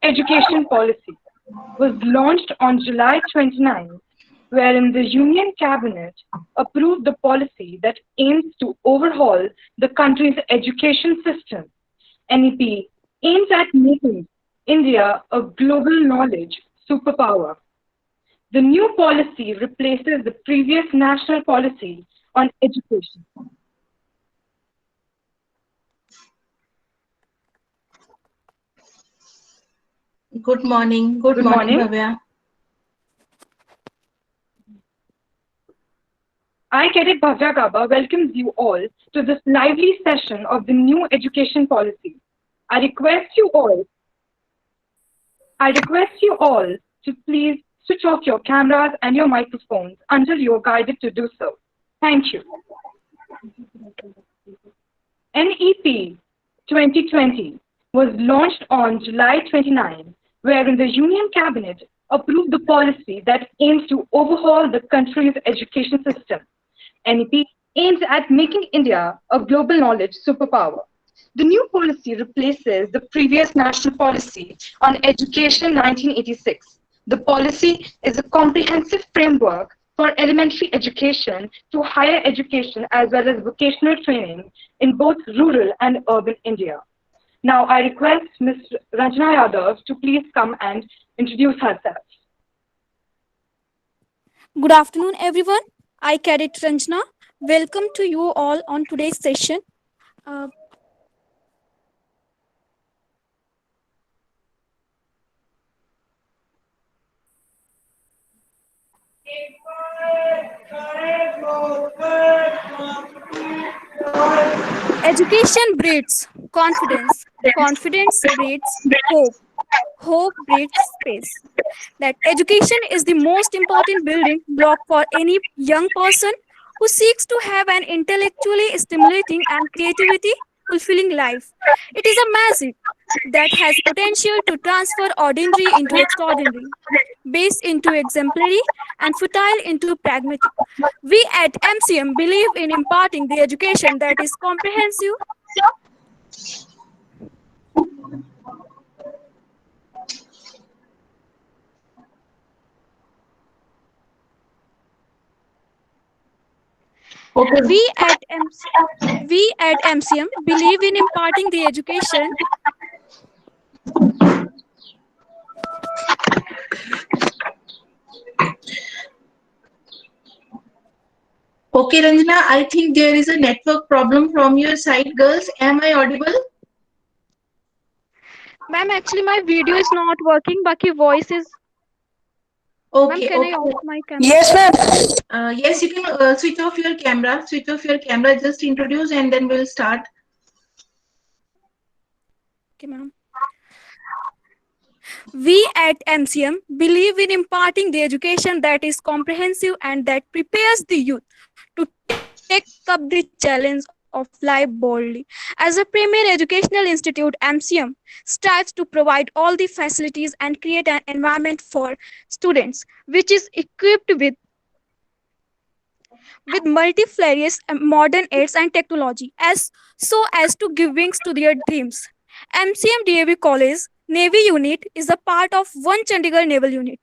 education policy was launched on July 29, wherein the Union Cabinet approved the policy that aims to overhaul the country's education system. NEP aims at making India a global knowledge superpower. The new policy replaces the previous national policy on education. Good morning. Good Good morning, morning. Bhavya. I, Cadet Bhavya Gaba, welcomes you all to this lively session of the new education policy. I request you all I request you all to please switch off your cameras and your microphones until you are guided to do so. Thank you. NEP 2020 was launched on July 29, wherein the Union Cabinet approved the policy that aims to overhaul the country's education system. NEP aims at making India a global knowledge superpower. The new policy replaces the previous national policy on education 1986. The policy is a comprehensive framework for elementary education to higher education as well as vocational training in both rural and urban India. Now I request Ms. Ranjana Yadav to please come and introduce herself. Good afternoon, everyone. I, Cadet Ranjana, welcome to you all on today's session. Uh, Education breeds confidence. Confidence breeds hope. Hope breeds space. That education is the most important building block for any young person who seeks to have an intellectually stimulating and creativity fulfilling life. It is a magic that has potential to transfer ordinary into extraordinary, base into exemplary, and fertile into pragmatic. We at MCM believe in imparting the education that is comprehensive. Okay. We at MCM believe in imparting the education. Okay, Ranjana, I think there is a network problem from your side, girls. Am I audible? Ma'am, actually my video is not working. Baki voice is. Ma'am, Okay, can I okay. off my camera? Yes, ma'am. Yes, you can switch off your camera. Switch off your camera. Just introduce and then we'll start. Okay, ma'am. We at MCM believe in imparting the education that is comprehensive and that prepares the youth to take up the challenge of life boldly. As a premier educational institute, MCM strives to provide all the facilities and create an environment for students which is equipped with multifarious modern aids and technology as so as to give wings to their dreams. MCM DAV College Navy Unit is a part of one Chandigarh Naval Unit,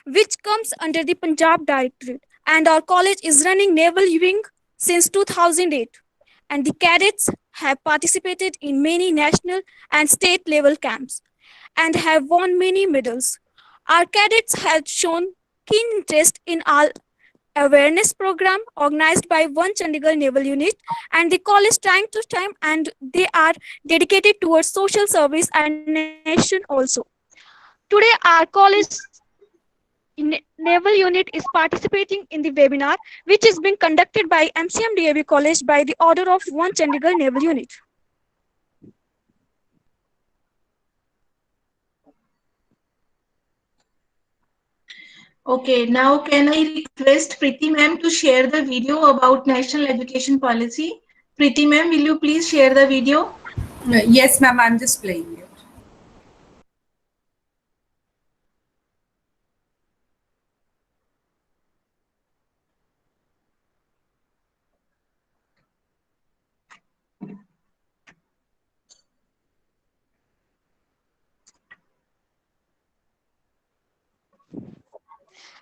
which comes under the Punjab Directorate, and our college is running Naval Wing since 2008. And the cadets have participated in many national and state level camps and have won many medals. Our cadets have shown keen interest in our awareness program organized by one Chandigarh Naval Unit and the college time to time, and they are dedicated towards social service and nation also. Today our college Naval Unit is participating in the webinar which is being conducted by MCM DAV College by the order of one Chandigarh Naval Unit. Okay, now can I request Preeti ma'am to share the video about National Education Policy? Preeti ma'am, will you please share the video? Yes, ma'am. I'm just playing it.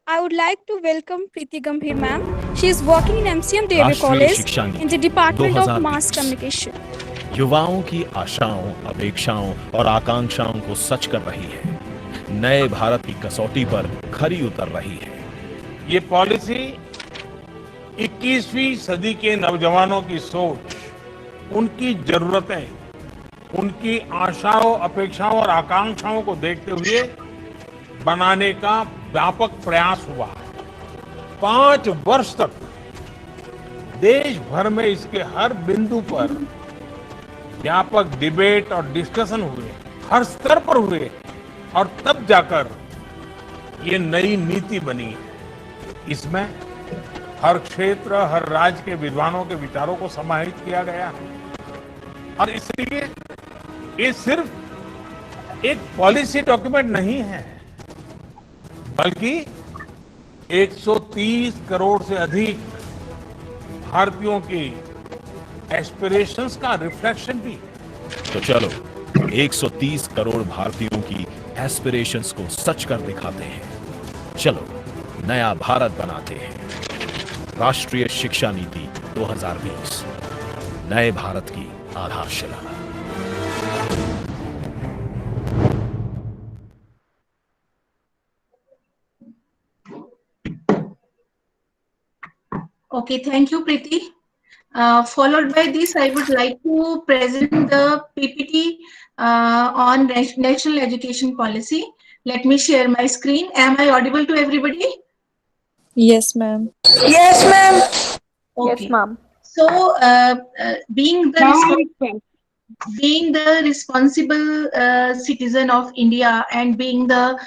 I would like to welcome Preeti Gambhir ma'am. She is working in MCM DAV राष्ट्रीय College शिक्षा नीति in the Department of Mass 2020 Communication. युवाओं की आशाओं, अपेक्षाओं और आकांक्षाओं को सच कर रही है। नए भारत की कसौटी पर खरी उतर रही है। ये पॉलिसी 21वीं सदी के नौजवानों की सोच, उनकी जरूरतें, उनकी आशाओं, अपेक्षाओं और आकांक्षाओं को देखते हुए बनाने का व्यापक प्रयास हुआ। 5 वर्ष तक देश भर में इसके हर बिंदु पर व्यापक डिबेट और डिस्कशन हुए, हर स्तर पर हुए और तब जाकर ये नई नीति बनी। इसमें हर क्षेत्र, हर राज्य के विद्वानों के विचारों को समाहित किया गया है और इसलिए ये सिर्फ एक पॉलिसी डॉक्यूमेंट नहीं है, बल्कि 130 करोड़ से अधिक भारतीयों की एस्पिरेशंस का रिफ्लेक्शन भी है। तो चलो 130 करोड़ भारतीयों की एस्पिरेशंस को सच कर दिखाते हैं। चलो नया भारत बनाते हैं। राष्ट्रीय शिक्षा नीति 2020 नए भारत की आधारशिला। Okay, thank you, Preeti. Followed by this, I would like to present the PPT on National Education Policy. Let me share my screen. Am I audible to everybody? Yes, ma'am. Yes, ma'am. Okay. Yes, ma'am. So, being the Ma'am, being the responsible citizen of India and being the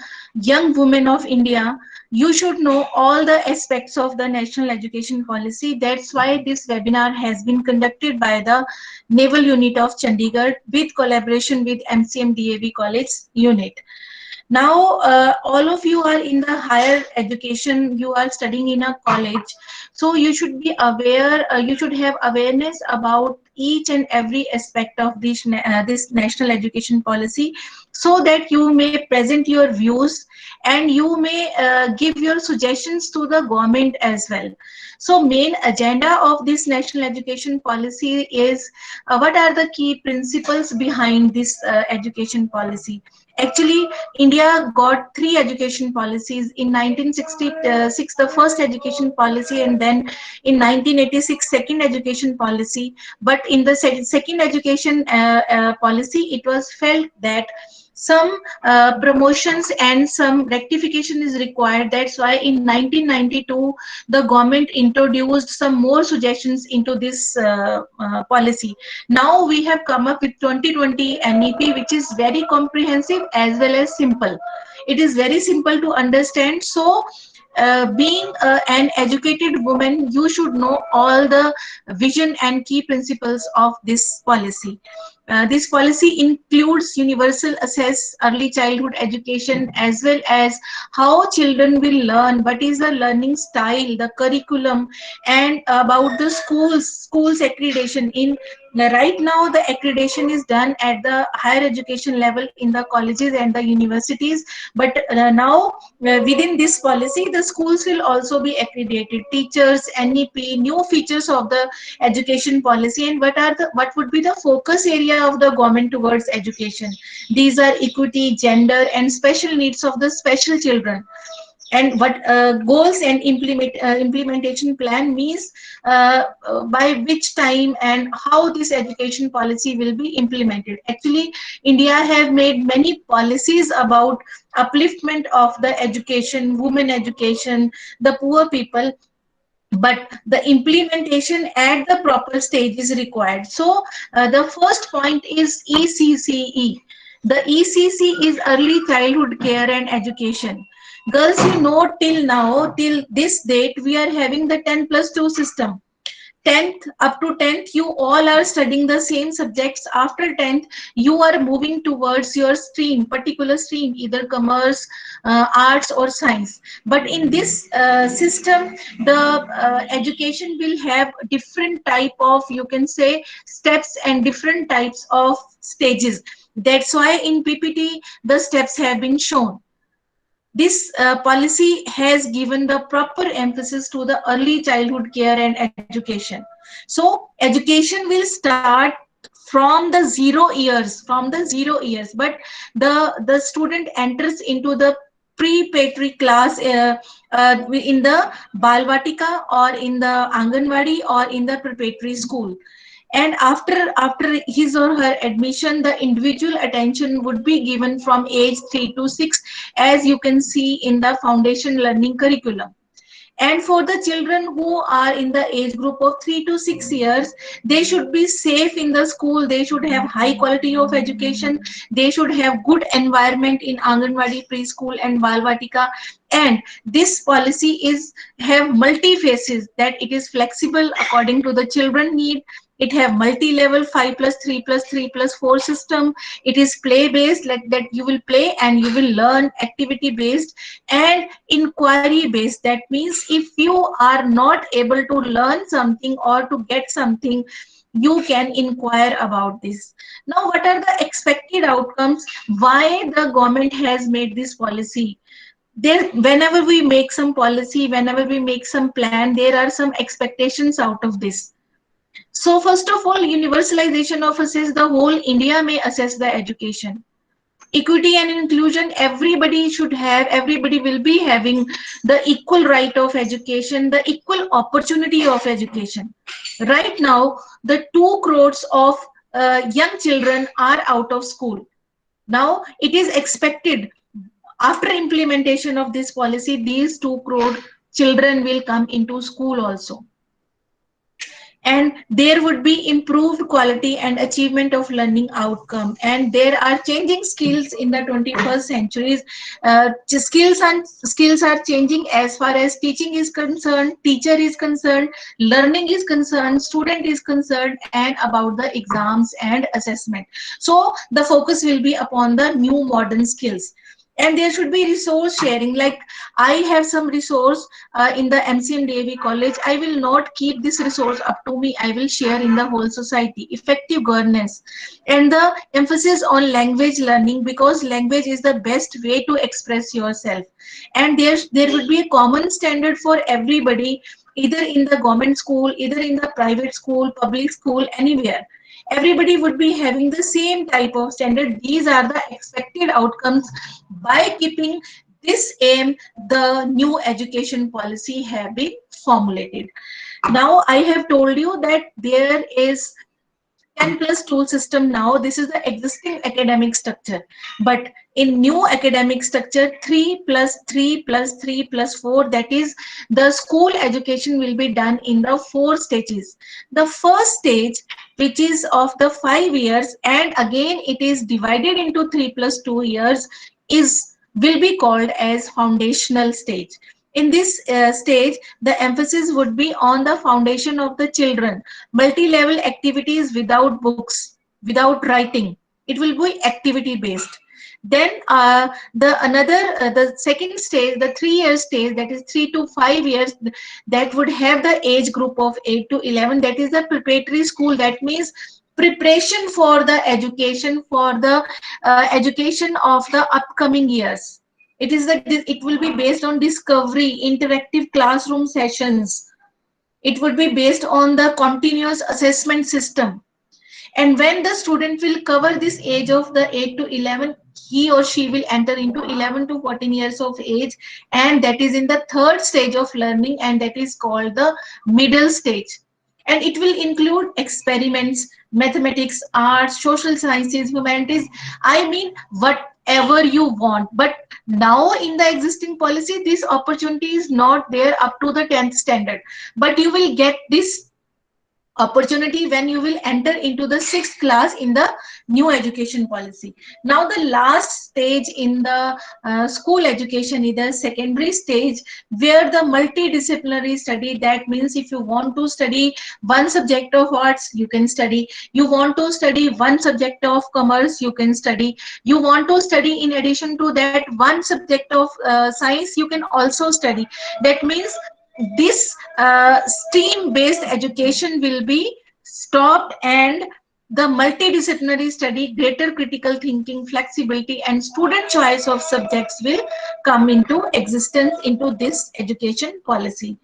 young woman of India, you should know all the aspects of the national education policy. That's why this webinar has been conducted by the Naval Unit of Chandigarh with collaboration with MCM DAV College unit. Now, all of you are in the higher education, you are studying in a college. So you should be aware, you should have awareness about each and every aspect of this national education policy, so that you may present your views and you may give your suggestions to the government as well. So main agenda of this national education policy is what are the key principles behind this education policy. Actually, India got 3 education policies. In 1966, the first education policy, and then in 1986, second education policy. But in the second education policy, it was felt that some promotions and some rectification is required. That's why in 1992, the government introduced some more suggestions into this policy. Now we have come up with 2020 NEP, which is very comprehensive as well as simple. It is very simple to understand. So being an educated woman, you should know all the vision and key principles of this policy. This policy includes universal access, early childhood education, as well as how children will learn, what is the learning style, the curriculum, and about the schools accreditation. In right now, the accreditation is done at the higher education level in the colleges and the universities, but now within this policy, the schools will also be accredited. Teachers, NEP, new features of the education policy, and what would be the focus area of the government towards education. These are equity, gender, and special needs of the special children. And what goals and implementation plan means, by which time and how this education policy will be implemented. Actually, India have made many policies about upliftment of the education, women education, the poor people, but the implementation at the proper stage is required. So the first point is ECCE. The ECC is early childhood care and education. Girls, you know, till now, till this date, we are having the 10+2 system. 10th up to 10th, you all are studying the same subjects. After 10th, you are moving towards your stream, particular stream, either commerce, arts or science. But in this system, the education will have different type of, you can say, steps and different types of stages. That's why in PPT, the steps have been shown. This policy has given the proper emphasis to the early childhood care and education. So education will start from the 0 years, but the student enters into the pre-patry class in the Balvatika or in the Anganwadi or in the preparatory school. And after his or her admission, the individual attention would be given from age 3 to 6, as you can see in the foundation learning curriculum. And for the children who are in the age group of 3 to 6 years, they should be safe in the school, they should have high quality of education, they should have good environment in Anganwadi, preschool and Balvatika. And this policy is have multi phases, that it is flexible according to the children need. It have multi-level 5 plus 3 plus 3 plus 4 system. It is play based, like that you will play and you will learn, activity based and inquiry based. That means if you are not able to learn something or to get something, you can inquire about this. Now, what are the expected outcomes? Why the government has made this policy? There, whenever we make some policy, whenever we make some plan, there are some expectations out of this. So first of all, universalization of assess, the whole India may assess the education. Equity and inclusion, everybody should have, everybody will be having the equal right of education, the equal opportunity of education. Right now, the 2 crores of young children are out of school. Now, it is expected after implementation of this policy, these 2 crore children will come into school also. And there would be improved quality and achievement of learning outcome. And there are changing skills in the 21st centuries. Skills are changing as far as teaching is concerned, teacher is concerned, learning is concerned, student is concerned, and about the exams and assessment. So the focus will be upon the new modern skills. And there should be resource sharing. Like I have some resource in the MCM DAV college. I will not keep this resource up to me. I will share in the whole society. Effective governance and the emphasis on language learning, because language is the best way to express yourself. And there would be a common standard for everybody, either in the government school, either in the private school, public school, anywhere. Everybody would be having the same type of standard. These are the expected outcomes. By keeping this aim, the new education policy have been formulated. Now, I have told you that there is 10+2 system now. This is the existing academic structure. But in new academic structure, 3 plus 3 plus 3 plus 4, that is the school education will be done in the 4 stages. The first stage, which is of the 5 years, and again it is divided into 3 plus 2 years, will be called as foundational stage. In this stage, the emphasis would be on the foundation of the children, multi-level activities without books, without writing. It will be activity based. Then the second stage, the 3-year stage, that is 3 to 5 years, that would have the age group of 8 to 11. That is the preparatory school. That means preparation for the education, education of the upcoming years. It will be based on discovery, interactive classroom sessions. It would be based on the continuous assessment system. And when the student will cover this age of the 8 to 11, he or she will enter into 11 to 14 years of age, and that is in the 3rd stage of learning, and that is called the middle stage. And it will include experiments, mathematics, arts, social sciences, humanities. I mean, whatever you want. But now in the existing policy, this opportunity is not there up to the 10th standard. But you will get this opportunity when you will enter into the 6th class in the new education policy. Now the last stage in the school education is the secondary stage, where the multidisciplinary study, that means if you want to study one subject of arts, you can study. You want to study one subject of commerce, you can study. You want to study in addition to that one subject of science, you can also study. That means this STEAM based education will be stopped, and the multidisciplinary study, greater critical thinking, flexibility, and student choice of subjects will come into existence into this education policy.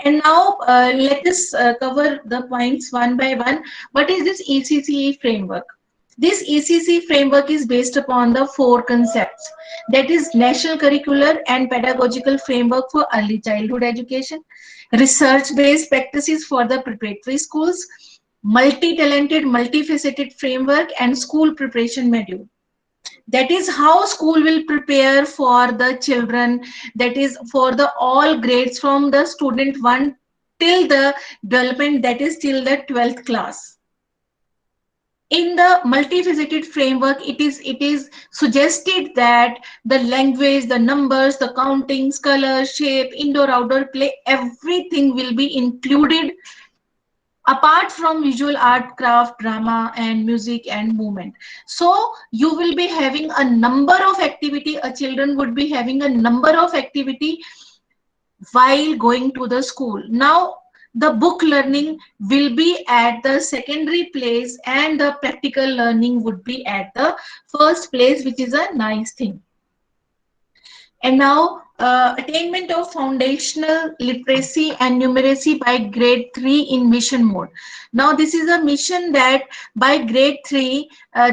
And now let us cover the points one by one. What is this ECCE framework? This ECC framework is based upon the four concepts, that is National Curricular and Pedagogical Framework for Early Childhood Education, research-based practices for the preparatory schools, multi-talented, multifaceted framework, and school preparation module. That is how school will prepare for the children, that is for the all grades from the student 1 till the development, that is till the 12th class. In the multifaceted framework, it is suggested that the language, the numbers, the countings, color, shape, indoor outdoor play, everything will be included apart from visual art, craft, drama, and music and movement. So you will be having a number of activity, a children would be having a number of activity while going to the school. Now the book learning will be at the secondary place and the practical learning would be at the first place, which is a nice thing. And now attainment of foundational literacy and numeracy by grade 3 in mission mode. Now this is a mission that by grade 3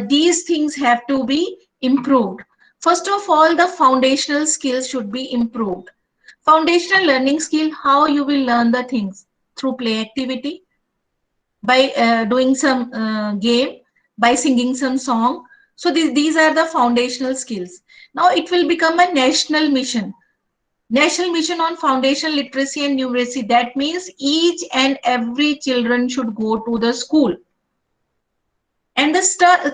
these things have to be improved. First of all, the foundational skills should be improved. Foundational learning skill, how you will learn the things through play activity, by doing some game, by singing some song. So these are the foundational skills. Now it will become a national mission. National mission on foundational literacy and numeracy. That means each and every children should go to the school. And the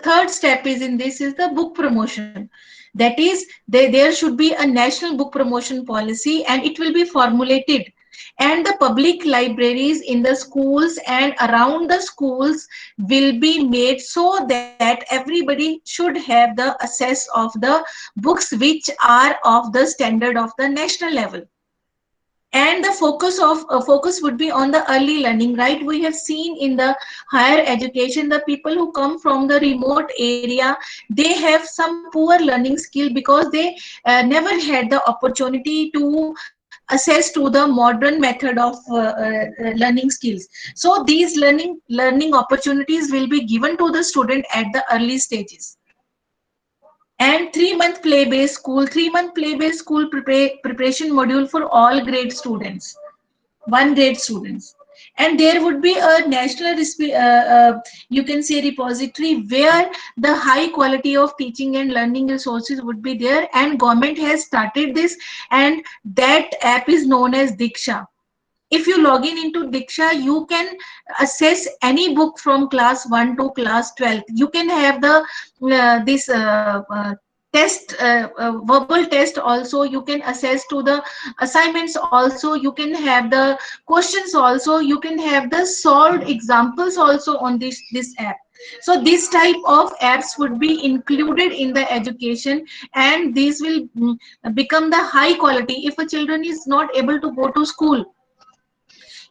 third step is in this is the book promotion. That is, there should be a national book promotion policy and it will be formulated. And the public libraries in the schools and around the schools will be made so that everybody should have the access of the books which are of the standard of the national level. And the focus would be on the early learning, right? We have seen in the higher education, the people who come from the remote area, they have some poor learning skill because they never had the opportunity to access to the modern method of learning skills. So these learning opportunities will be given to the student at the early stages. And 3-month play-based school, 3-month play-based school preparation module for all grade students, 1 grade students. And there would be a national, you can say, repository where the high quality of teaching and learning resources would be there. And government has started this, and that app is known as Diksha. If you log in into Diksha, you can assess any book from class 1 to class 12. You can have the test, verbal test also. You can assess to the assignments also. You can have the questions also. You can have the solved examples also on this app. So this type of apps would be included in the education, and these will become the high quality. If a children is not able to go to school,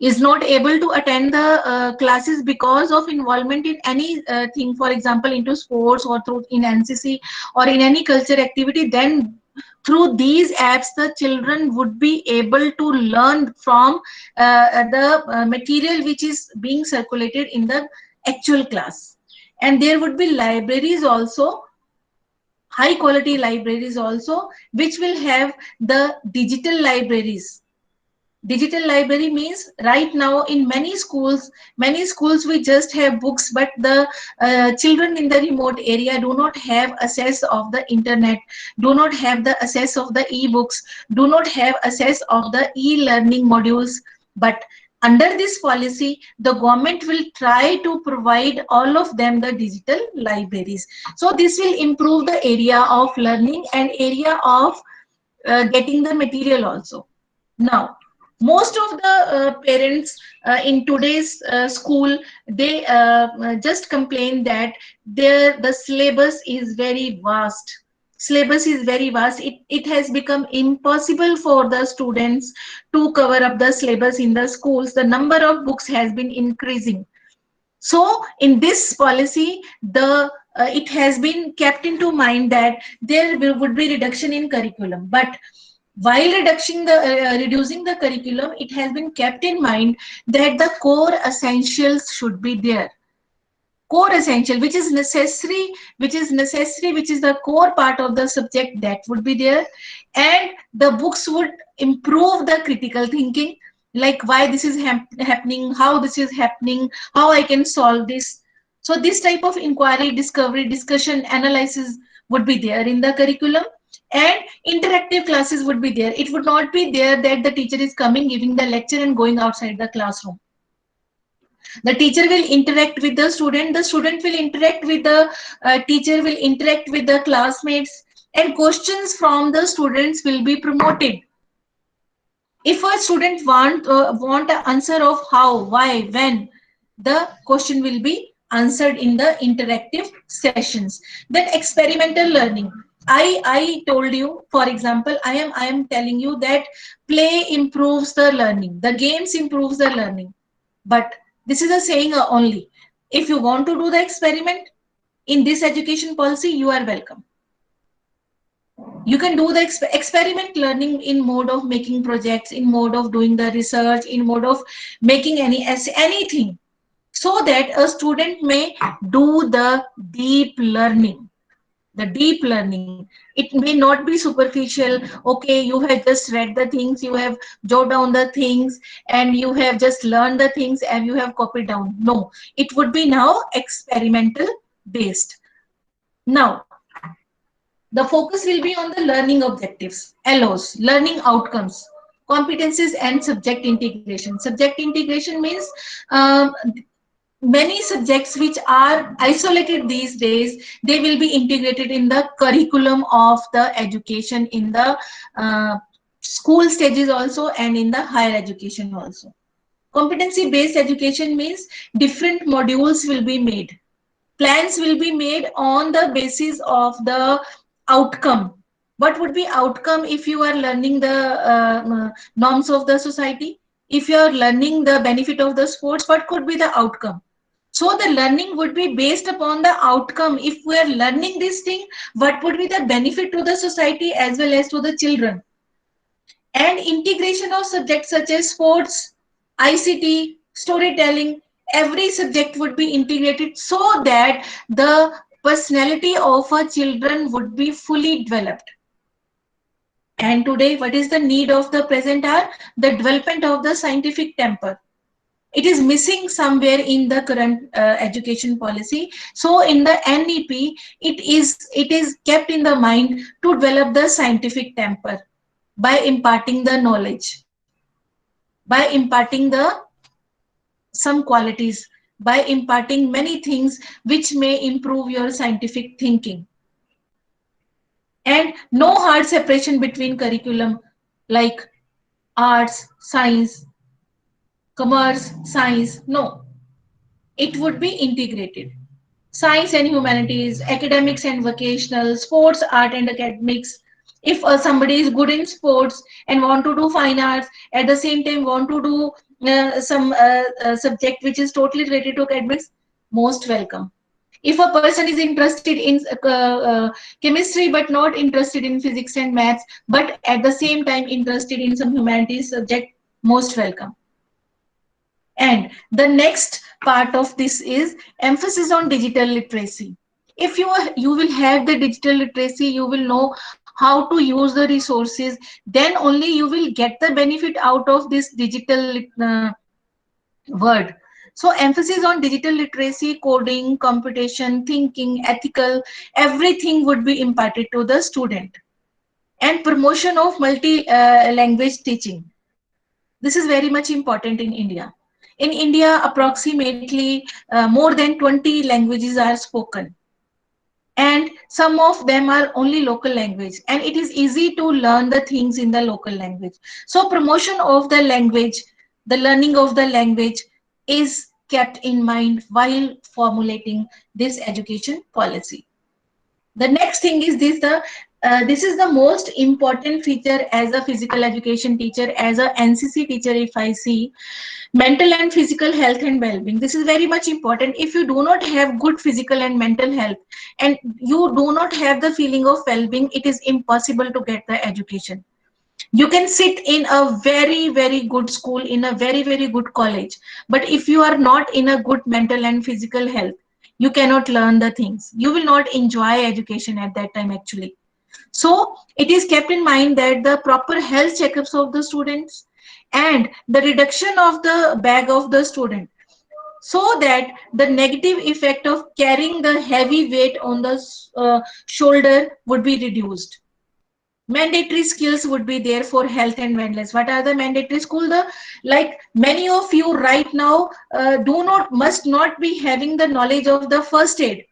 is not able to attend the classes because of involvement in any thing, for example into sports or through in NCC or in any culture activity, then through these apps the children would be able to learn from the material which is being circulated in the actual class. And there would be libraries also, high quality libraries also, which will have the digital libraries. Digital library means right now in many schools we just have books, but the children in the remote area do not have access of the internet, do not have the access of the e-books, do not have access of the e-learning modules. But under this policy, the government will try to provide all of them the digital libraries. So this will improve the area of learning and area of getting the material also. Now, most of the parents in today's school, they just complain that the syllabus is very vast. Syllabus is very vast. It has become impossible for the students to cover up the syllabus in the schools. The number of books has been increasing. So in this policy, it has been kept into mind that would be reduction in curriculum, but while reducing the curriculum, it has been kept in mind that the core essentials should be there. Core essential, which is necessary, which is the core part of the subject, that would be there. And the books would improve the critical thinking, like why this is happening, how this is happening, how I can solve this. So this type of inquiry, discovery, discussion, analysis would be there in the curriculum. And interactive classes would be there. It would not be there that the teacher is coming, giving the lecture and going outside the classroom. The teacher will interact with the student will interact with the teacher, will interact with the classmates, and questions from the students will be promoted. If a student want an answer of how, why, when, the question will be answered in the interactive sessions. Then experimental learning. I told you, for example, I am telling you that play improves the learning, the games improves the learning. But this is a saying only. If you want to do the experiment in this education policy, you are welcome. You can do the experiment learning in mode of making projects, in mode of doing the research, in mode of making anything, so that a student may do the deep learning. The deep learning. It may not be superficial. Okay, you have just read the things, you have jotted down the things, and you have just learned the things and you have copied down. No, it would be now experimental based. Now, the focus will be on the learning objectives, LOs, learning outcomes, competencies, and subject integration. Subject integration means many subjects which are isolated these days, they will be integrated in the curriculum of the education in the school stages also, and in the higher education also. Competency based education means different modules will be made. Plans will be made on the basis of the outcome. What would be outcome if you are learning the norms of the society? If you are learning the benefit of the sports, what could be the outcome? So the learning would be based upon the outcome. If we are learning this thing, what would be the benefit to the society as well as to the children? And integration of subjects such as sports, ICT, storytelling, every subject would be integrated so that the personality of a children would be fully developed. And today, what is the need of the present hour? The development of the scientific temper. It is missing somewhere in the current education policy. So in the NEP, it is kept in the mind to develop the scientific temper by imparting the knowledge, by imparting some qualities, by imparting many things which may improve your scientific thinking. And no hard separation between curriculum like arts, science, commerce, science. No, it would be integrated. Science and humanities, academics and vocational, sports, art and academics. If somebody is good in sports and want to do fine arts, at the same time want to do some subject which is totally related to academics, most welcome. If a person is interested in chemistry but not interested in physics and maths, but at the same time interested in some humanities subject, most welcome. And the next part of this is emphasis on digital literacy. If you will have the digital literacy, you will know how to use the resources, then only you will get the benefit out of this digital word. So emphasis on digital literacy, coding, computation, thinking, ethical, everything would be imparted to the student. And promotion of multi-language teaching. This is very much important in India. In India, approximately more than 20 languages are spoken. And some of them are only local language. And it is easy to learn the things in the local language. So promotion of the language, the learning of the language is kept in mind while formulating this education policy. The next thing is this, the this is the most important feature as a physical education teacher, as a NCC teacher. If I see mental and physical health and well-being, this is very much important. If you do not have good physical and mental health, and you do not have the feeling of well-being, it is impossible to get the education. You can sit in a very good school, in a very good college, but if you are not in a good mental and physical health, you cannot learn the things. You will not enjoy education at that time actually. So it is kept in mind that the proper health checkups of the students and the reduction of the bag of the student, so that the negative effect of carrying the heavy weight on the shoulder would be reduced. Mandatory skills would be there for health and wellness. What are the mandatory school? The, like many of you right now must not be having the knowledge of the first aid,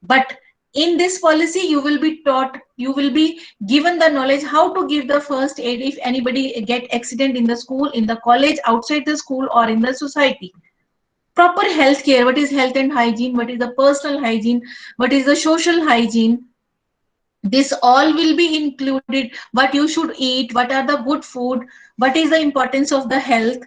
but in this policy you will be taught, you will be given the knowledge how to give the first aid if anybody get accident in the school, in the college, outside the school, or in the society. Proper health care, what is health and hygiene, what is the personal hygiene, what is the social hygiene, this all will be included. What you should eat, what are the good food, what is the importance of the health.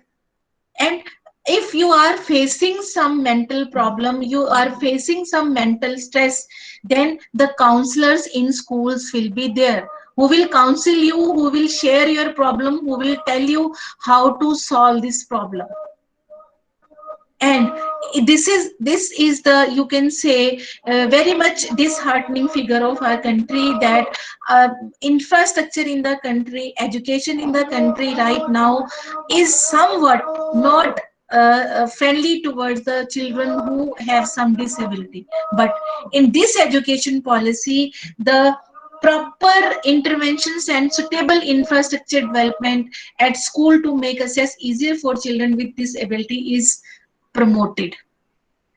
And if you are facing some mental problem, you are facing some mental stress, then the counselors in schools will be there, who will counsel you, who will share your problem, who will tell you how to solve this problem. And this is the, you can say, very much disheartening figure of our country, that infrastructure in the country, education in the country right now is somewhat not friendly towards the children who have some disability. But in this education policy, the proper interventions and suitable infrastructure development at school to make access easier for children with disability is promoted,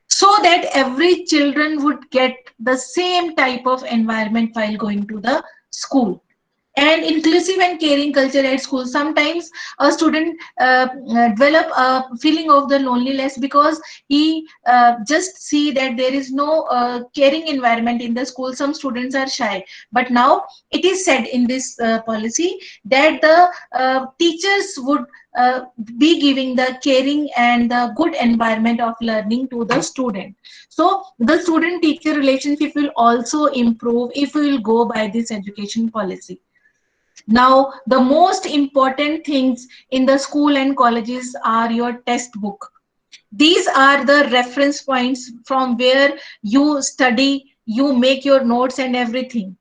so that every children would get the same type of environment while going to the school. And inclusive and caring culture at school, sometimes a student develop a feeling of the loneliness because he just see that there is no caring environment in the school. Some students are shy, but now it is said in this policy that the teachers would be giving the caring and the good environment of learning to the student. So the student teacher relationship will also improve if we will go by this education policy. Now, the most important things in the school and colleges are your textbook. These are the reference points from where you study, you make your notes and everything.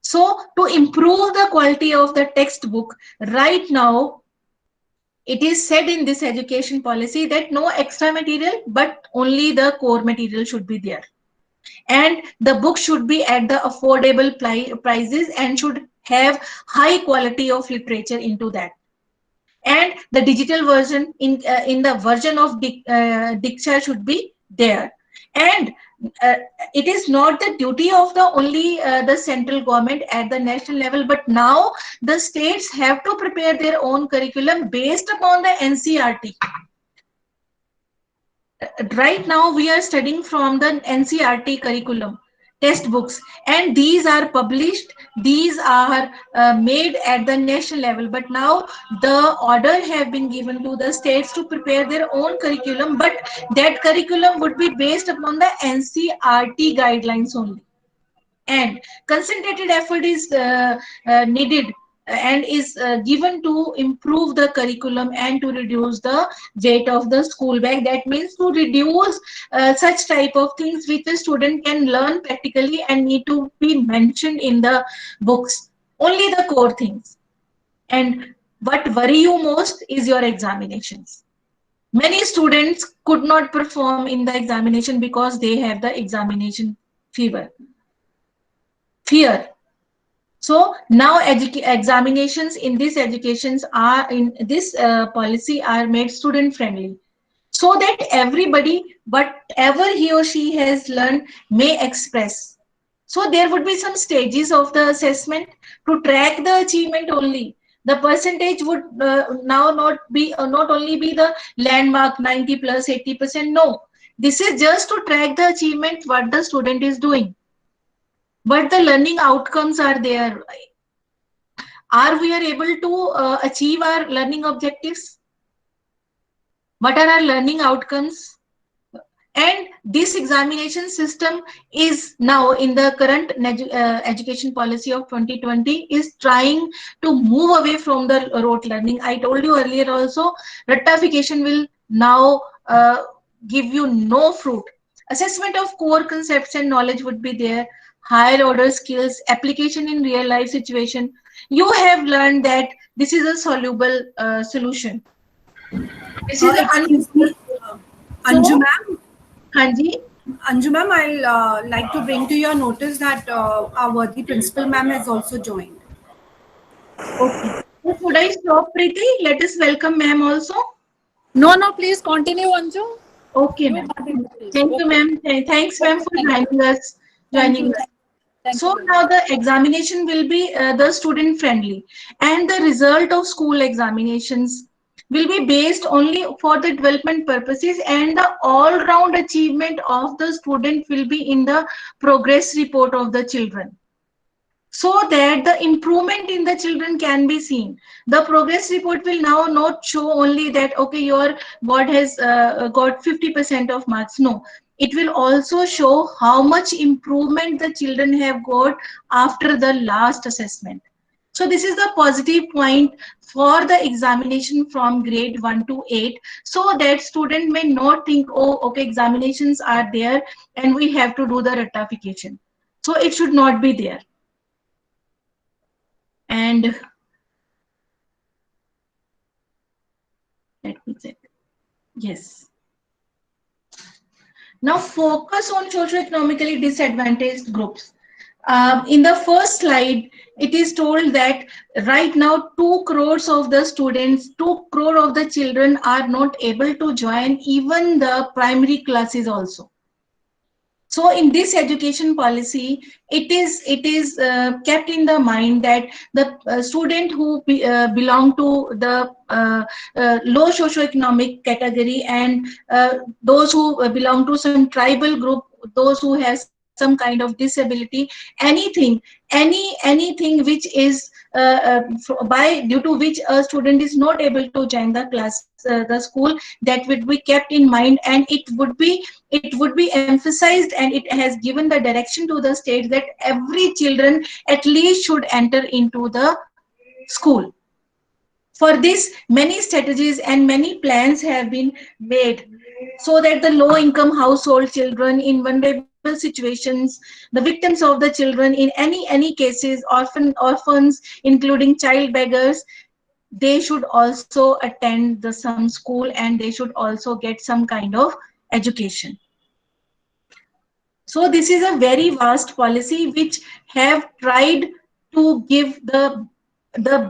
So, to improve the quality of the textbook, right now, it is said in this education policy that no extra material, but only the core material should be there. And the book should be at the affordable prices and should have high quality of literature into that. And the digital version in the version of Diksha should be there. And uh, it is not the duty of the only the central government at the national level, but now the states have to prepare their own curriculum based upon the NCERT. Right now we are studying from the NCERT curriculum textbooks, and these are published, these are made at the national level. But now the order have been given to the states to prepare their own curriculum, but that curriculum would be based upon the NCERT guidelines only. And concentrated effort is needed and is given to improve the curriculum and to reduce the weight of the school bag. That means to reduce such type of things which a student can learn practically and need to be mentioned in the books, only the core things. And what worry you most is your examinations. Many students could not perform in the examination because they have the examination fear. So now examinations in this educations are in this policy are made student friendly, so that everybody, whatever he or she has learned, may express. So there would be some stages of the assessment to track the achievement only. The percentage would now not only be the landmark 90 plus 80%. No, this is just to track the achievement what the student is doing. but the learning outcomes are there. Are we are able to achieve our learning objectives? What are our learning outcomes? And this examination system is now in the current education policy of 2020 is trying to move away from the rote learning. I told you earlier also, rectification will now give you no fruit. Assessment of core concepts and knowledge would be there, higher order skills, application in real life situation. You have learned that this is a soluble solution. This is a Excuse me, Anju so, ma'am. Hanji. Anju ma'am, I'll like to bring to your notice that our worthy principal ma'am has also joined. Okay. So should I stop, Preeti? Let us welcome ma'am also. No, no, please continue, Anju. Okay, You ma'am. continue, please. Thank you, Okay. ma'am. Thanks, ma'am, for Thank you. joining us. Thank Joining you. us. Thank So you. now the examination will be the student friendly, and the result of school examinations will be based only for the development purposes, and the all round achievement of the student will be in the progress report of the children, so that the improvement in the children can be seen. The progress report will now not show only that okay, your board has got 50% of marks. No, it will also show how much improvement the children have got after the last assessment. So this is the positive point for the examination from grade 1 to 8, so that student may not think, oh okay, examinations are there and we have to do the rectification. So it should not be there. And let me check. Yes. Now focus on socioeconomically disadvantaged groups. In the first slide, it is told that right now 2 crores of the students, 2 crore of the children are not able to join even the primary classes also. So in this education policy, it is kept in the mind that the student who belong to the low socioeconomic category, and those who belong to some tribal group, those who have some kind of disability, anything which is by due to which a student is not able to join the class, the school, that would be kept in mind, and it would be emphasized, and it has given the direction to the state that every children at least should enter into the school. For this, many strategies and many plans have been made, so that the low income household children in vulnerable situations, the victims of the children in any cases, orphans, including child beggars, they should also attend the some school, and they should also get some kind of education. So this is a very vast policy which have tried to give the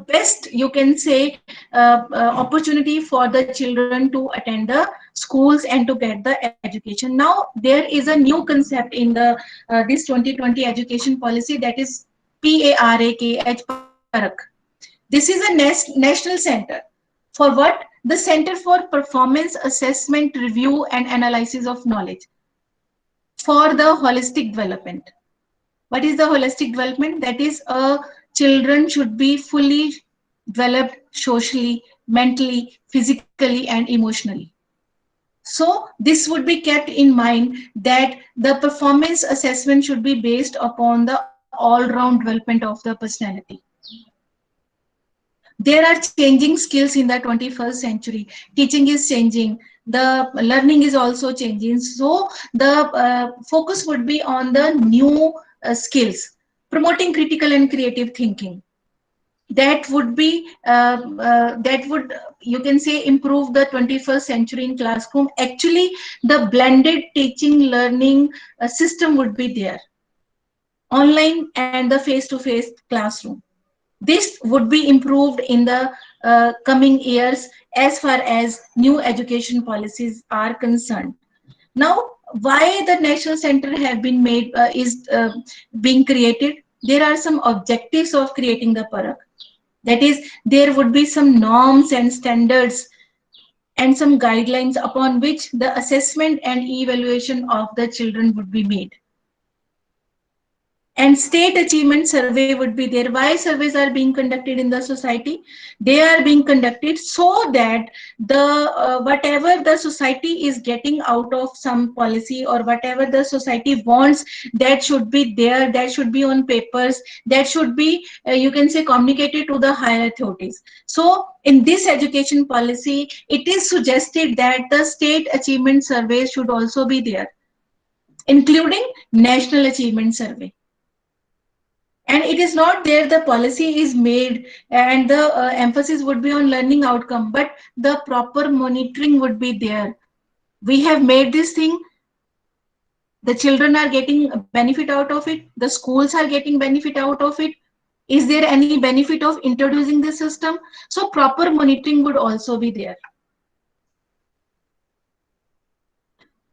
best, you can say, opportunity for the children to attend the schools and to get the education. Now there is a new concept in the this 2020 education policy, that is PARAK. This is a national center for what? The Center for Performance Assessment, Review and Analysis of Knowledge for the holistic development. What is the holistic development? That is, children should be fully developed socially, mentally, physically, and emotionally. So this would be kept in mind, that the performance assessment should be based upon the all-round development of the personality. There are changing skills in the 21st century. Teaching is changing. The learning is also changing. So the focus would be on the new skills, promoting critical and creative thinking. That would be that would, you can say, improve the 21st century in classroom. Actually, the blended teaching learning system would be there, online and the face-to-face classroom. This would be improved in the coming years as far as new education policies are concerned. Now, why the National Center have been made is being created? There are some objectives of creating the PARAK. That is, there would be some norms and standards and some guidelines upon which the assessment and evaluation of the children would be made. And state achievement survey would be there. Why surveys are being conducted in the society? They are being conducted so that the whatever the society is getting out of some policy, or whatever the society wants, that should be there, that should be on papers, that should be you can say communicated to the higher authorities. So in this education policy, it is suggested that the state achievement survey should also be there, including national achievement survey. And it is not there the policy is made and the emphasis would be on learning outcome, but the proper monitoring would be there. We have made this thing, the children are getting benefit out of it, the schools are getting benefit out of it. Is there any benefit of introducing the system? So proper monitoring would also be there.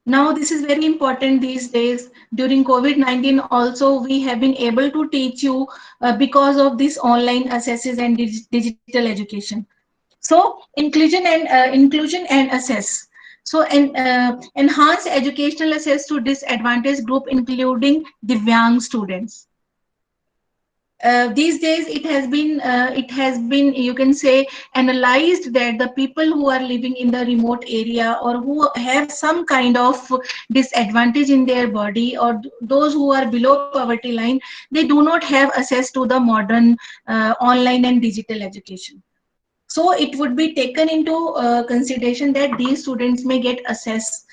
Now, this is very important these days. During COVID-19 also, we have been able to teach you because of this online assesses and digital education. So inclusion and assess. So enhance educational access to disadvantaged group, including Divyang students. These days it has been you can say analyzed that the people who are living in the remote area, or who have some kind of disadvantage in their body, or those who are below poverty line, they do not have access to the modern online and digital education. So it would be taken into consideration that these students may get access.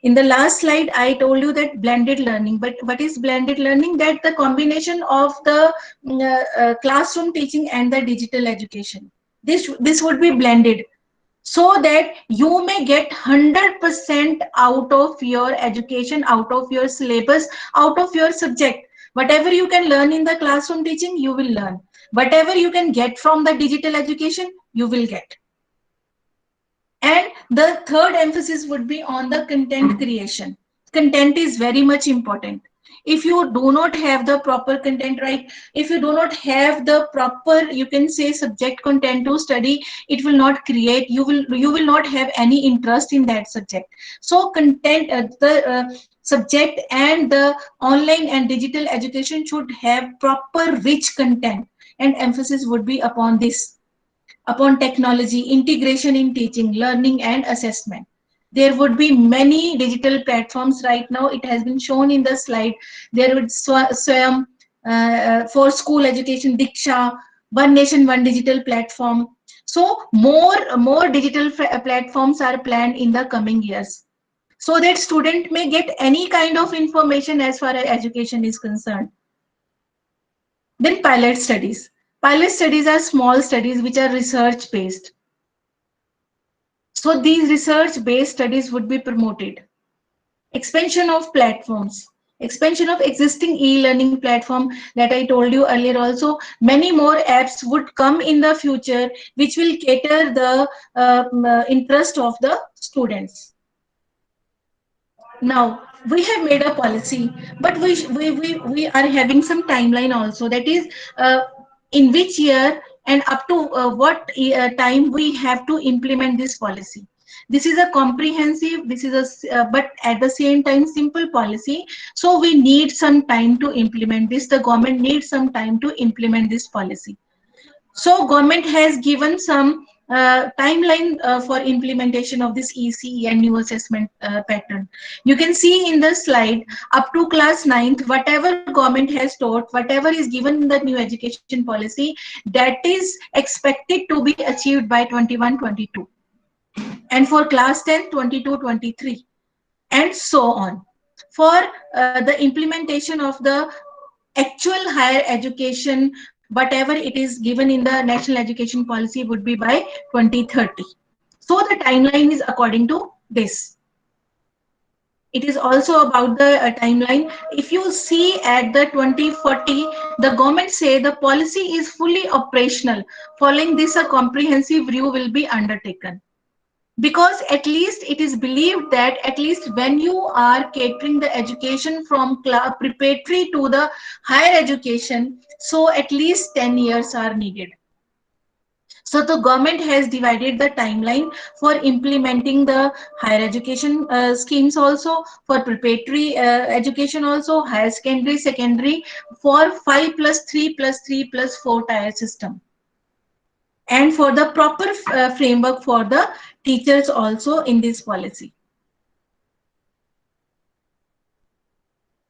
In the last slide, I told you that blended learning. But what is blended learning? That the combination of the classroom teaching and the digital education. This would be blended, so that you may get 100% out of your education, out of your syllabus, out of your subject. Whatever you can learn in the classroom teaching, you will learn. Whatever you can get from the digital education, you will get. And the third emphasis would be on the content creation. Content is very much important. If you do not have the proper content, right, if you do not have the proper, you can say, subject content to study, it will not create, you will not have any interest in that subject. So content, the subject and the online and digital education should have proper rich content, and emphasis would be upon this, upon technology, integration in teaching, learning and assessment. There would be many digital platforms right now. It has been shown in the slide. There would Swayam for school education, Diksha, One Nation, One Digital platform. So more digital platforms are planned in the coming years, so that student may get any kind of information as far as education is concerned. Then pilot studies. Pilot studies are small studies which are research based. So these research based studies would be promoted. Expansion of platforms. Expansion of existing e-learning platform that I told you earlier also. Many more apps would come in the future which will cater the interest of the students. Now, we have made a policy, but we are having some timeline also. That is, in which year and up to what time we have to implement this policy. This is a comprehensive, this is a, but at the same time simple policy. So we need some time to implement this. The government needs some time to implement this policy. So government has given some timeline for implementation of this ECE and new assessment pattern. You can see in the slide, up to class 9th, whatever government has taught, whatever is given in the new education policy, that is expected to be achieved by 21-22. And for class 10, 22-23, and so on. For the implementation of the actual higher education, whatever it is given in the national education policy, would be by 2030. So the timeline is according to this. It is also about the timeline. If you see at the 2040, the government say the policy is fully operational. Following this, a comprehensive review will be undertaken. Because at least it is believed that at least when you are catering the education from preparatory to the higher education, so at least 10 years are needed. So the government has divided the timeline for implementing the higher education schemes also, for preparatory education also, higher secondary, secondary, for 5+3+3+4 tier system. And for the proper framework for the teachers also in this policy.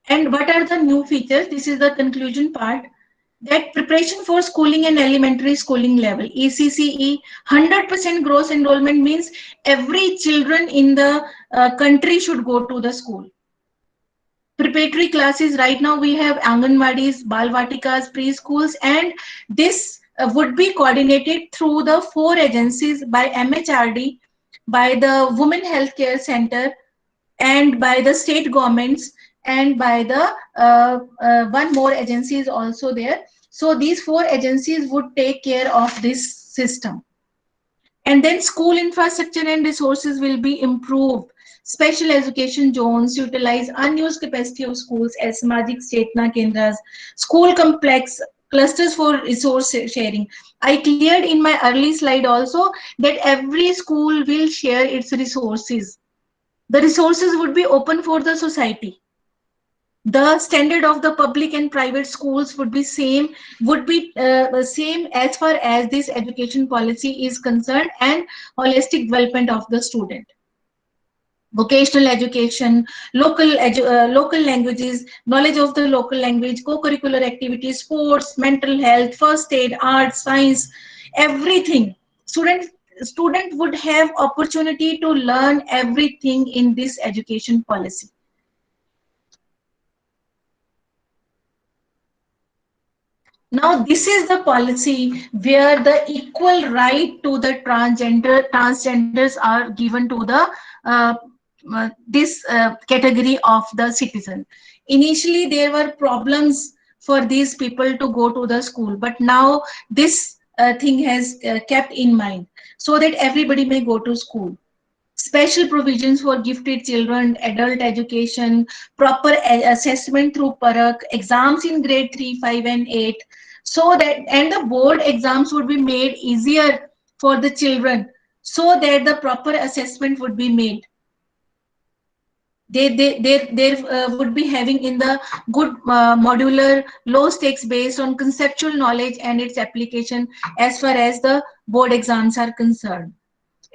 And what are the new features? This is the conclusion part. That preparation for schooling and elementary schooling level, ECCE, 100% gross enrollment means every children in the country should go to the school. Preparatory classes, right now we have Anganwadis, Balvatikas, preschools, and this would be coordinated through the 4 agencies by MHRD, by the Women Healthcare Center, and by the state governments, and by the one more agency is also there. So these 4 agencies would take care of this system. And then school infrastructure and resources will be improved. Special education zones utilize unused capacity of schools as Samajik Chetna Kendras, school complex clusters for resource sharing. I cleared in my early slide also that every school will share its resources. The resources would be open for the society. The standard of the public and private schools would be same as far as this education policy is concerned, and holistic development of the student. Vocational education, local languages, knowledge of the local language, co-curricular activities, sports, mental health, first aid, arts, science, everything. Student would have opportunity to learn everything in this education policy. Now, this is the policy where the equal right to the transgenders are given to the this category of the citizen. Initially, there were problems for these people to go to the school, but now this thing has kept in mind so that everybody may go to school. Special provisions for gifted children, adult education, proper assessment through Parak, exams in grade 3, 5, and 8, so that, and the board exams would be made easier for the children so that the proper assessment would be made. They would be having in the good modular low stakes based on conceptual knowledge and its application as far as the board exams are concerned.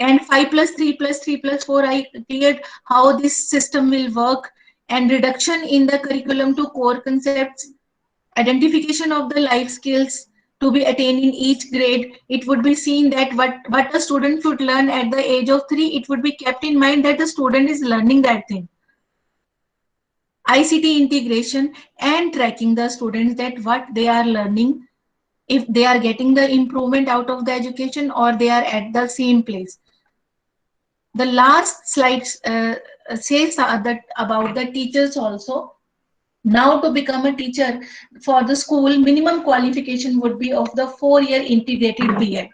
And 5+3+3+4, I cleared how this system will work, and reduction in the curriculum to core concepts, identification of the life skills to be attained in each grade. It would be seen that what a student should learn at the age of 3, it would be kept in mind that the student is learning that thing. ICT integration and tracking the students that what they are learning, if they are getting the improvement out of the education or they are at the same place. The last slide says that about the teachers also. Now to become a teacher for the school, minimum qualification would be of the 4-year integrated BA.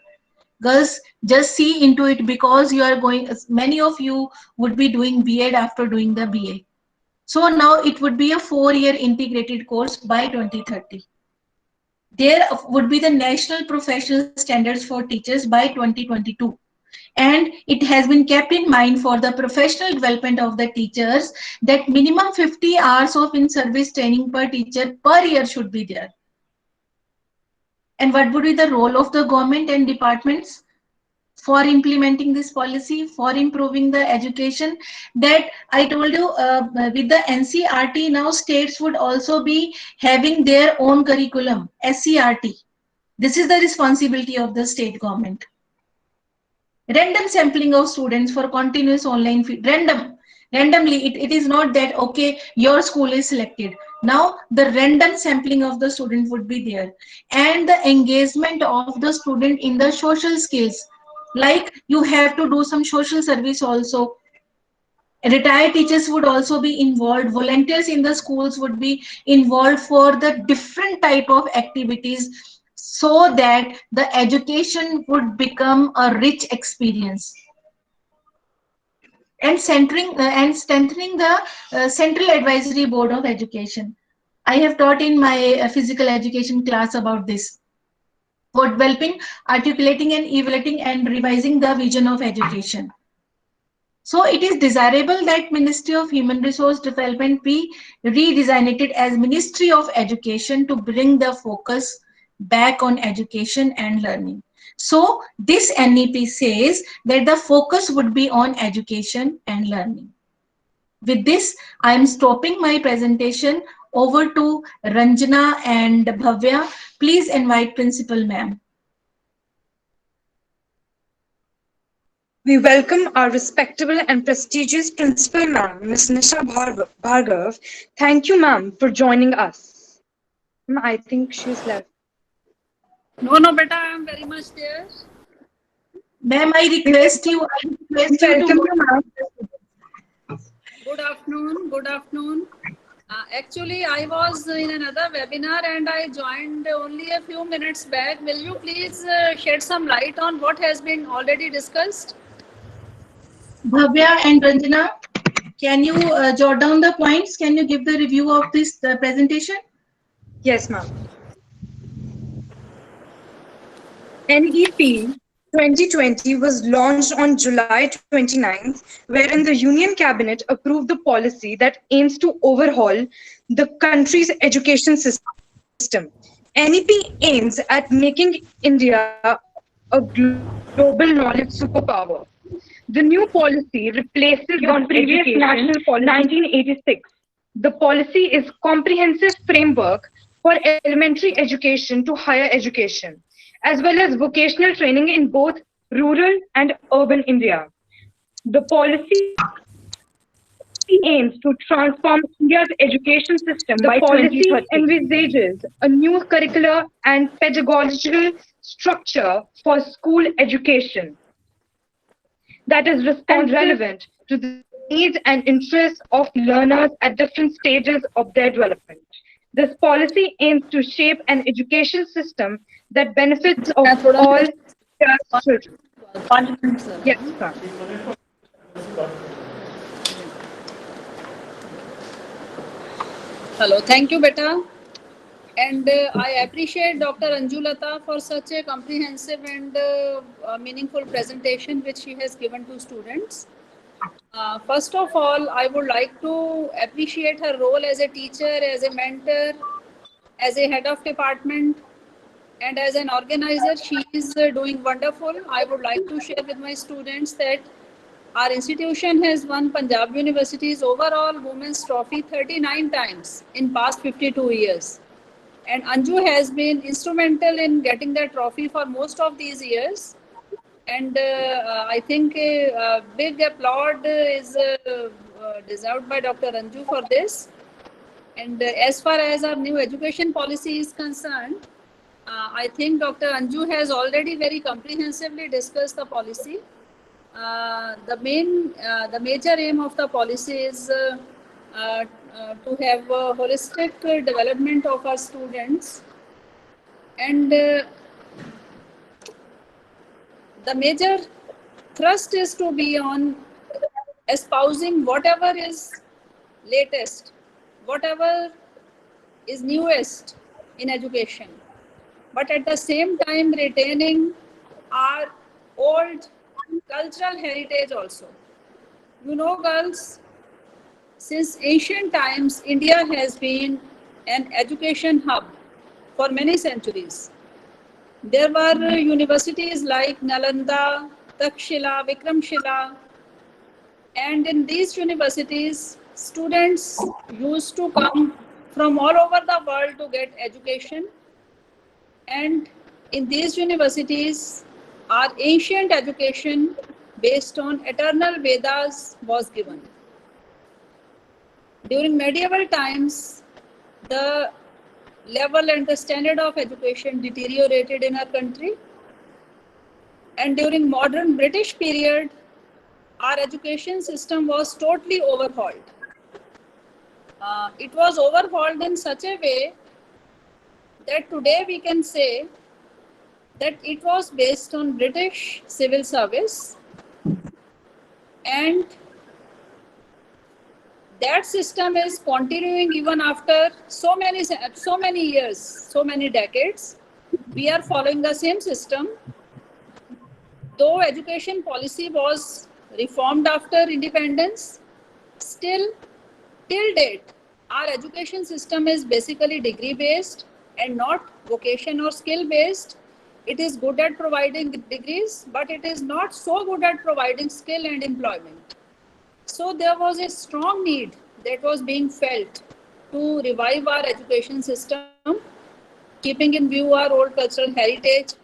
Girls, just see into it, because you are going, many of you would be doing BEd after doing the BA. So now it would be a 4-year integrated course by 2030. There would be the national professional standards for teachers by 2022. And it has been kept in mind for the professional development of the teachers that minimum 50 hours of in-service training per teacher per year should be there. And what would be the role of the government and departments for implementing this policy, for improving the education? That I told you, with the NCERT, now states would also be having their own curriculum, SCERT. This is the responsibility of the state government. Random sampling of students for continuous online randomly. It is not that okay, your school is selected. Now the random sampling of the student would be there, and the engagement of the student in the social skills, like you have to do some social service also. Retired teachers would also be involved. Volunteers in the schools would be involved for the different type of activities, so that the education would become a rich experience. And strengthening the Central Advisory Board of Education. I have taught in my physical education class about this. for developing, articulating, and evaluating and revising the vision of education. So it is desirable that Ministry of Human Resource Development be redesignated as Ministry of Education to bring the focus back on education and learning. So this NEP says that the focus would be on education and learning. With this, I am stopping my presentation. Over to Ranjana and Bhavya. Please invite Principal Ma'am. We welcome our respectable and prestigious Principal Ma'am, Ms. Nisha Bhargav. Thank you, ma'am, for joining us. I think she's left. No, beta, I am very much there. Ma'am, I request you to Welcome you, ma'am. Good afternoon. Good afternoon. Actually, I was in another webinar and I joined only a few minutes back. Will you please shed some light on what has been already discussed? Bhavya and Ranjana, can you jot down the points? Can you give the review of this presentation? Yes, ma'am. NEP 2020 was launched on July 29th, wherein the Union Cabinet approved the policy that aims to overhaul the country's education system. NEP aims at making India a global knowledge superpower. The new policy replaces the previous national policy 1986. The policy is comprehensive framework for elementary education to higher education, as well as vocational training in both rural and urban India. The policy aims to transform India's education system by 2030. The policy envisages a new curricular and pedagogical structure for school education that is responsive and relevant to the needs and interests of learners at different stages of their development. This policy aims to shape an education system that benefits of all children. Yes, sir. Hello, thank you, beta. And I appreciate Dr. Anjulata for such a comprehensive and meaningful presentation which she has given to students. First of all, I would like to appreciate her role as a teacher, as a mentor, as a head of department, and as an organizer. She is doing wonderful. I would like to share with my students that our institution has won Punjab University's overall women's trophy 39 times in past 52 years. And Anju has been instrumental in getting that trophy for most of these years. And I think a big applaud is deserved by Dr. Anju for this. And as far as our new education policy is concerned, I think Dr. Anju has already very comprehensively discussed the policy. The major aim of the policy is to have a holistic development of our students, and the major thrust is to be on espousing whatever is latest, whatever is newest in education, but at the same time retaining our old cultural heritage also. You know, girls, since ancient times, India has been an education hub for many centuries. There were universities like Nalanda, Takshila, Vikramshila, and in these universities, students used to come from all over the world to get education. And in these universities, our ancient education based on eternal Vedas was given. During medieval times, the level and the standard of education deteriorated in our country. And during modern British period, our education system was totally overhauled. It was overhauled in such a way that today we can say that it was based on British civil service, and that system is continuing even after so many years, so many decades. we are following the same system. Though education policy was reformed after independence, still till date, our education system is basically degree based and not vocation or skill based. It is good at providing degrees, but it is not so good at providing skill and employment. So there was a strong need that was being felt to revive our education system, keeping in view our old cultural heritage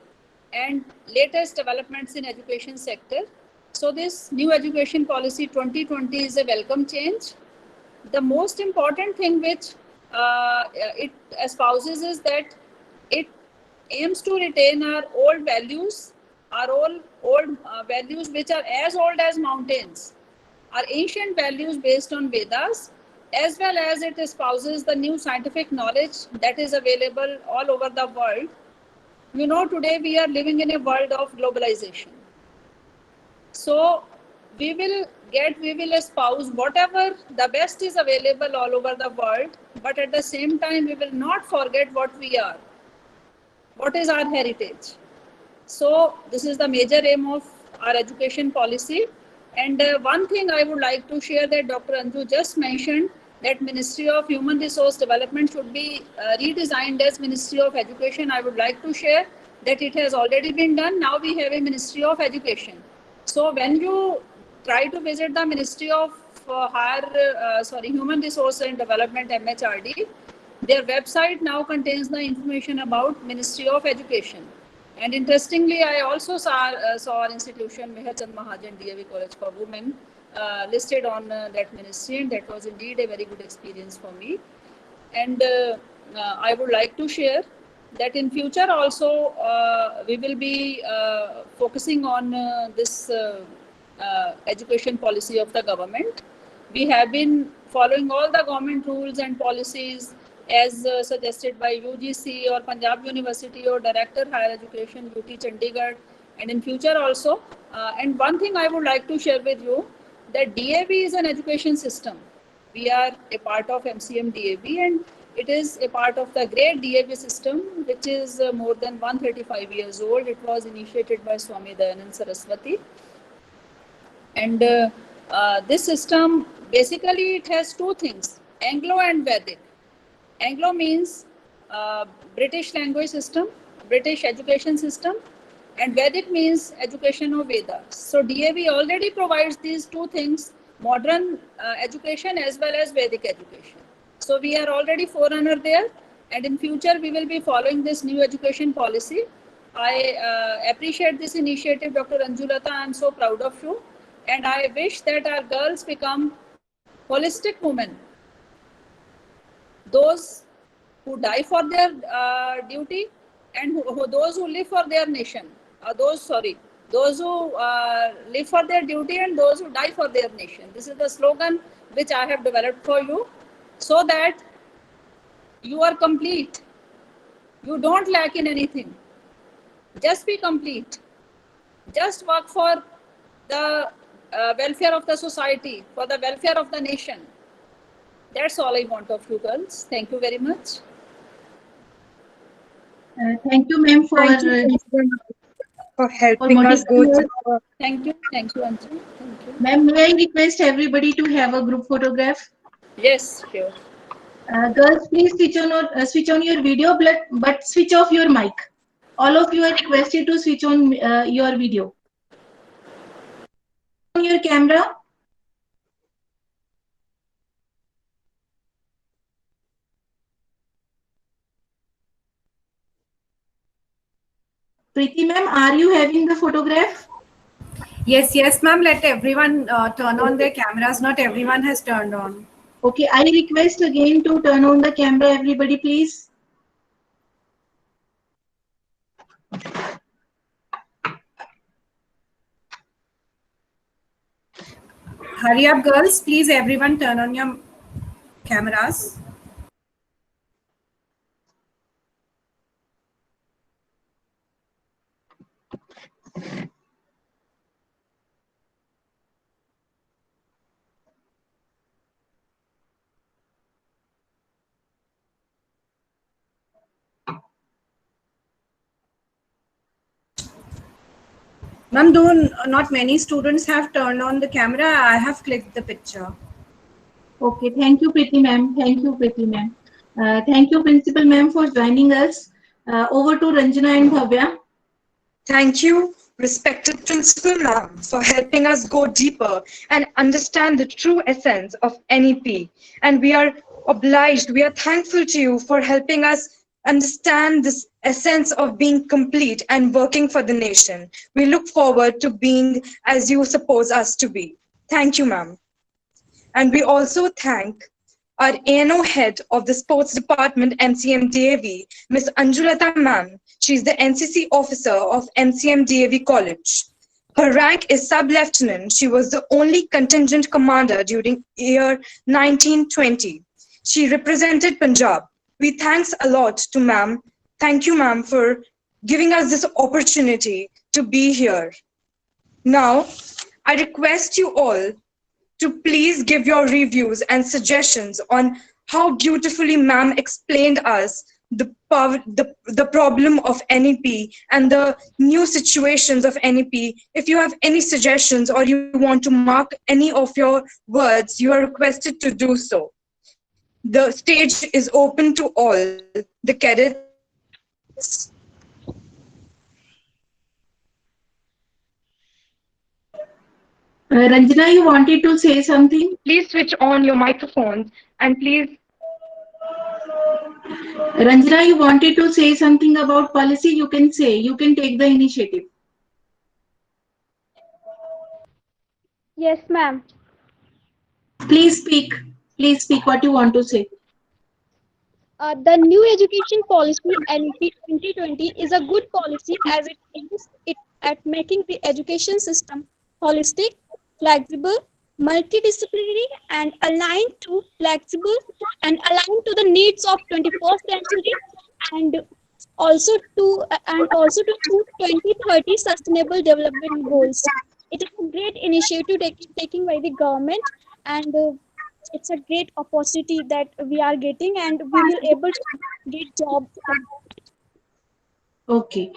and latest developments in education sector. So this new education policy 2020 is a welcome change. The most important thing which it espouses is that it aims to retain our old values, our old values which are as old as mountains, our ancient values based on Vedas, as well as it espouses the new scientific knowledge that is available all over the world. You know, today we are living in a world of globalization. So we will espouse whatever the best is available all over the world, but at the same time, we will not forget what we are, what is our heritage. So this is the major aim of our education policy. And one thing I would like to share that Dr. Anju just mentioned, that Ministry of Human Resource Development should be redesigned as Ministry of Education. I would like to share that it has already been done. Now we have a Ministry of Education. So when you try to visit the Ministry of Human Resource and Development, MHRD, their website now contains the information about Ministry of Education. And interestingly, I also saw our institution, Meher Chand Mahajan DAV College for Women, listed on that ministry, and that was indeed a very good experience for me. And I would like to share that in future also we will be focusing on this education policy of the government. We have been following all the government rules and policies as suggested by UGC or Punjab University or Director Higher Education, UT Chandigarh, and in future also. And one thing I would like to share with you, that DAV is an education system. We are a part of MCM DAV, and it is a part of the great DAV system, which is more than 135 years old. It was initiated by Swami Dayanand Saraswati. And this system, basically it has two things, Anglo and Vedic. Anglo means British language system, British education system, and Vedic means education of Vedas. So DAV already provides these two things, modern education as well as Vedic education. So we are already forerunner there, and in future we will be following this new education policy. I appreciate this initiative, Dr. Anjulata. I am so proud of you, and I wish that our girls become holistic women, those who die for their duty, and those who live for their nation. Those who live for their duty and those who die for their nation. This is the slogan which I have developed for you, so that you are complete. You don't lack in anything. Just be complete. Just work for the welfare of the society, for the welfare of the nation. That's all I want of you girls. Thank you very much. Thank you, ma'am, for helping us go motivating us. through. Thank you, Anju. Thank you. Ma'am, may I request everybody to have a group photograph? Yes, sure. Girls, please switch on your video, but switch off your mic. All of you are requested to switch on your video. On your camera. Preeti ma'am, are you having the photograph? Yes, ma'am. Let everyone turn on their cameras. Not everyone has turned on. Okay, I request again to turn on the camera, everybody, please. Hurry up, girls. Please, everyone turn on your cameras. Ma'am, though not many students have turned on the camera, I have clicked the picture. Okay, thank you, Preeti ma'am. Thank you, Preeti ma'am. Thank you, Principal ma'am, for joining us. Over to Ranjana and Bhavya. Thank you, respected Principal Ma'am, for helping us go deeper and understand the true essence of NEP. And we are obliged, we are thankful to you for helping us understand this essence of being complete and working for the nation. We look forward to being as you suppose us to be. Thank you, ma'am. And we also thank our ANO head of the sports department, MCMDAV, Ms. Anjulata ma'am. She is the NCC officer of MCMDAV College. Her rank is sub-lieutenant. She was the only contingent commander during year 1920. She represented Punjab. We thanks a lot to ma'am. Thank you, ma'am, for giving us this opportunity to be here. Now, I request you all to please give your reviews and suggestions on how beautifully ma'am explained us the problem of NEP and the new situations of NEP. If you have any suggestions or you want to mark any of your words, you are requested to do so. The stage is open to all the cadets. Ranjana, you wanted to say something? Please switch on your microphones and please. Ranjana, you wanted to say something about policy? You can say. You can take the initiative. Yes, ma'am. Please speak. Please speak what you want to say. The new education policy NEP 2020 is a good policy as it aims at making the education system holistic, flexible, multidisciplinary, and aligned to the needs of 21st century, and also to achieve 2030 sustainable development goals. It is a great initiative taken by the government, and it's a great opportunity that we are getting, and we will able to get job. Okay.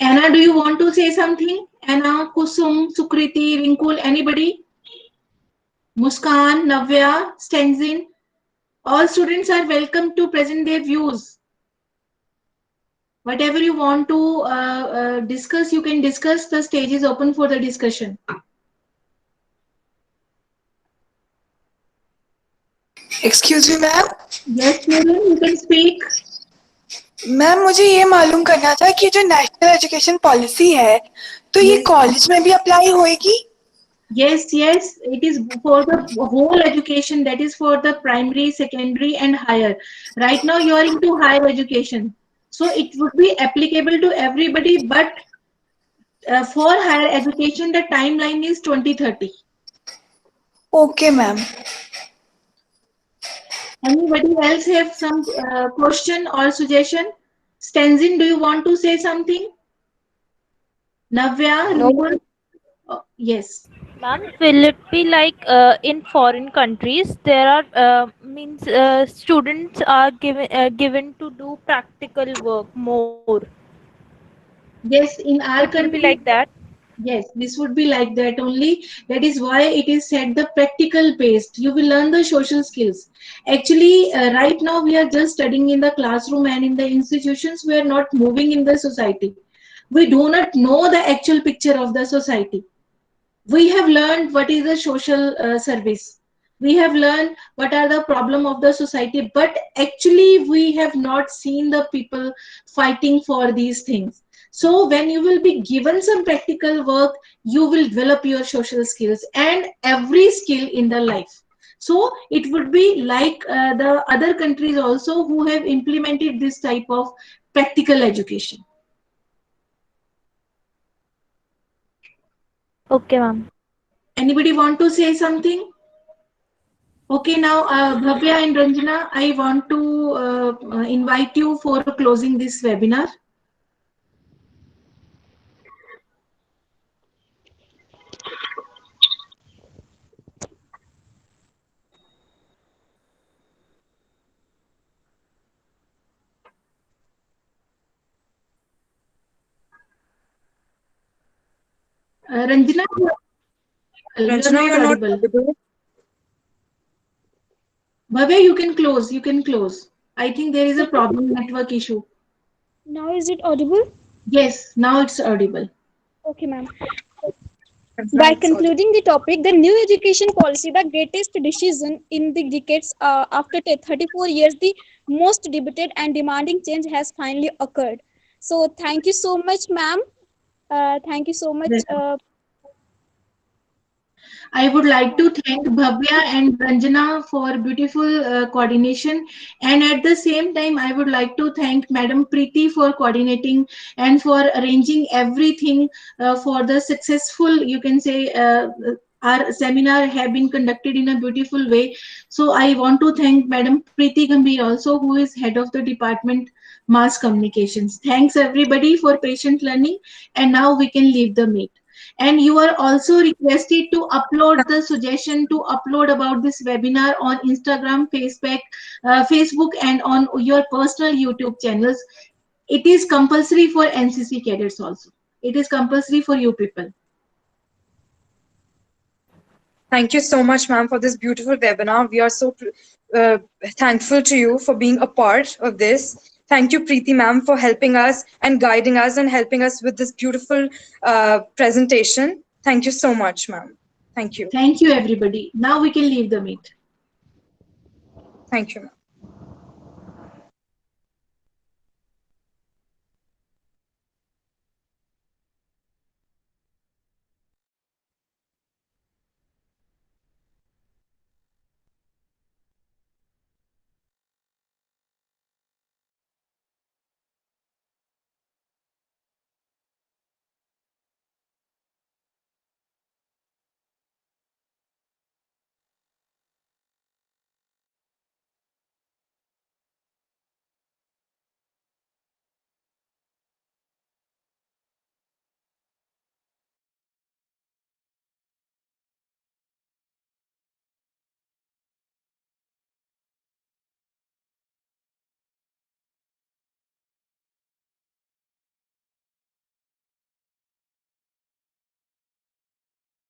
Anna, do you want to say something? Anna, Kusum, Sukriti, Rinkul, anybody? Muskan, Navya, Stenzin. All students are welcome to present their views. Whatever you want to discuss, you can discuss. The stage is open for the discussion. Excuse me ma'am Yes, Nurul, you can speak. Ma'am मुझे ये मालूम करना था कि जो national education policy है तो ये कॉलेज में भी अप्लाई होएगी. Yes, yes, it is for the whole education, that is for the primary, secondary and higher. Right now you are into higher education, so it would be applicable to everybody, but for higher education the timeline is 2030. Okay ma'am. Anybody else have some question or suggestion? Stenzin, do you want to say something? Navya? No. Rinkul? Yes. Ma'am, will it be like in foreign countries there are students are given to do practical work more? Yes, in our It will country. be like that. Yes, this would be like that only. That is why it is said the practical based. You will learn the social skills. Actually, right now we are just studying in the classroom and in the institutions. We are not moving in the society. We do not know the actual picture of the society. We have learned what is the social service. We have learned what are the problem of the society, but actually we have not seen the people fighting for these things. So when you will be given some practical work, you will develop your social skills and every skill in the life. So it would be like the other countries also who have implemented this type of practical education. Okay, ma'am. Anybody want to say something? Okay, now Bhavya and Ranjana, I want to invite you for closing this webinar. Ranjana, Ranjana, you're not audible. Bhavya, you can close. You can close. I think there is a problem, network issue. Now is it audible? Yes, now it's audible. Okay, ma'am. By concluding the topic, the new education policy, the greatest decision in the decades after 34 years, the most debated and demanding change has finally occurred. So thank you so much, ma'am. Thank you so much. I would like to thank Bhavya and Ranjana for beautiful coordination, and at the same time I would like to thank Madam Preeti for coordinating and for arranging everything for the successful, you can say, our seminar have been conducted in a beautiful way. So I want to thank Madam Preeti Gambhir also, who is head of the department mass communications. Thanks everybody for patient learning, and now we can leave the meet. And you are also requested to upload the suggestion to upload about this webinar on Instagram, Facebook, and on your personal YouTube channels. It is compulsory for NCC cadets also. It is compulsory for you people. Thank you so much, ma'am, for this beautiful webinar. We are so thankful to you for being a part of this. Thank you, Preeti ma'am, for helping us and guiding us and helping us with this beautiful presentation. Thank you so much, ma'am. Thank you. Thank you, everybody. Now we can leave the meet. Thank you, ma'am.